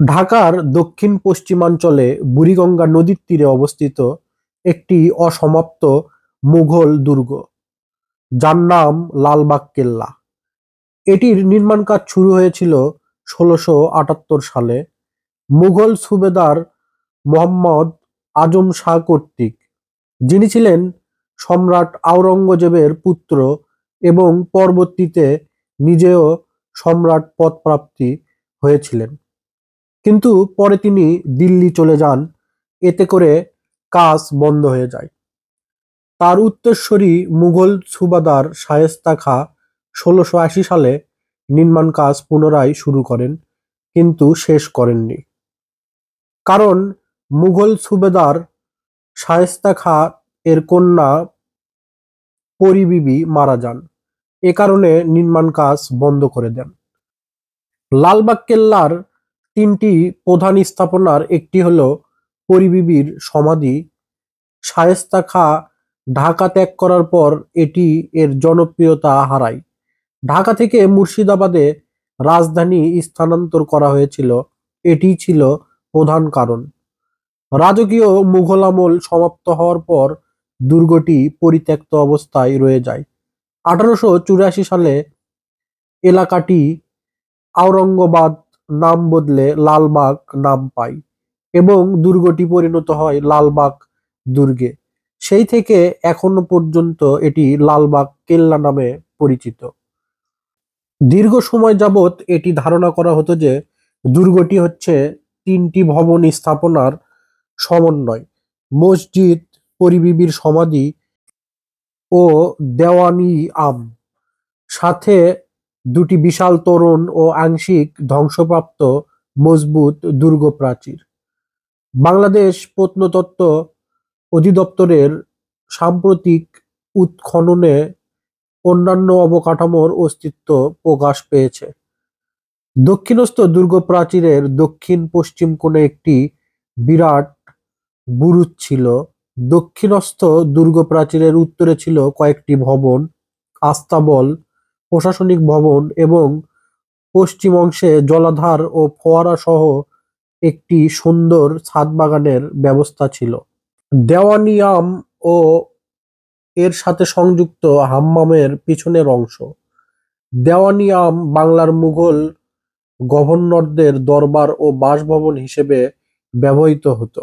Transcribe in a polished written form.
ঢাকার দক্ষিণ পশ্চিমাঞ্চলে বুড়িগঙ্গা নদীর তীরে অবস্থিত একটি অসমাপ্ত মুঘল দুর্গ, যার নাম লালবাগ কেল্লা। এটির নির্মাণ কাজ শুরু হয়েছিল ১৬৭৮ সালে মুঘল সুবেদার মোহাম্মদ আজম শাহ কর্তৃক, যিনি ছিলেন সম্রাট আওরঙ্গজেবের পুত্র এবং পরবর্তীতে নিজেও সম্রাট পদপ্রাপ্তি হয়েছিলেন। কিন্তু পরে তিনি দিল্লি চলে যান, এতে করে কাজ বন্ধ হয়ে যায়। তার উত্তরসূরি মুঘল সুবাদার শায়েস্তা খাঁ ১৬৮০ সালে নির্মাণ কাজ পুনরায় শুরু করেন, কিন্তু শেষ করেননি। কারণ মুঘল সুবেদার শায়েস্তা খাঁ এর কন্যা পরী বিবি মারা যান, এ কারণে নির্মাণ কাজ বন্ধ করে দেন। লালবাগ কেল্লার তিনটি প্রধান স্থাপনার একটি হল পরী বিবির সমাধি। শায়েস্তা খাঁ ঢাকা ত্যাগ করার পর এটি এর জনপ্রিয়তা হারায়। ঢাকা থেকে মুর্শিদাবাদে রাজধানী স্থানান্তর করা হয়েছিল, এটি ছিল প্রধান কারণ। রাজকীয় মুঘল আমল সমাপ্ত হওয়ার পর দুর্গটি পরিত্যক্ত অবস্থায় রয়ে যায়। ১৮৮৪ সালে এলাকাটি আওরঙ্গাবাদ নাম বদলে লালবাগ নাম পায় এবং দুর্গটি পরিণত হয় লালবাগ দুর্গে। সেই থেকে এখনো পর্যন্ত এটি লালবাগ কেল্লা নামে পরিচিত। দীর্ঘ সময় যাবৎ এটি ধারণা করা হতো যে দুর্গটি হচ্ছে তিনটি ভবন স্থাপনার সমন্বয়: মসজিদ, পরী বিবির সমাধি ও দেওয়ানি-ই-আম, সাথে দুটি বিশাল তোরণ ও আংশিক ধ্বংসপ্রাপ্ত মজবুত দুর্গ প্রাচীর। বাংলাদেশ প্রত্নতত্ত্ব অধিদপ্তরের সাম্প্রতিক উৎখননে অন্যান্য অবকাঠামোর অস্তিত্ব প্রকাশ পেয়েছে। দক্ষিণস্থ দুর্গ প্রাচীরের দক্ষিণ পশ্চিম কোণে একটি বিরাট বুরুজ ছিল। দক্ষিণস্থ দুর্গ প্রাচীরের উত্তরে ছিল কয়েকটি ভবন, আস্তাবল, প্রশাসনিক ভবন এবং পশ্চিম অংশে জলাধার ও ফোয়ারা সহ একটি সুন্দর ছাদ বাগানের ব্যবস্থা ছিল। দেওয়ানি-ই-আম ও এর সাথে সংযুক্ত হাম্মামের পিছনের অংশ। দেওয়ানি-ই-আম বাংলার মুঘল গভর্নরদের দরবার ও বাসভবন হিসেবে ব্যবহৃত হতো।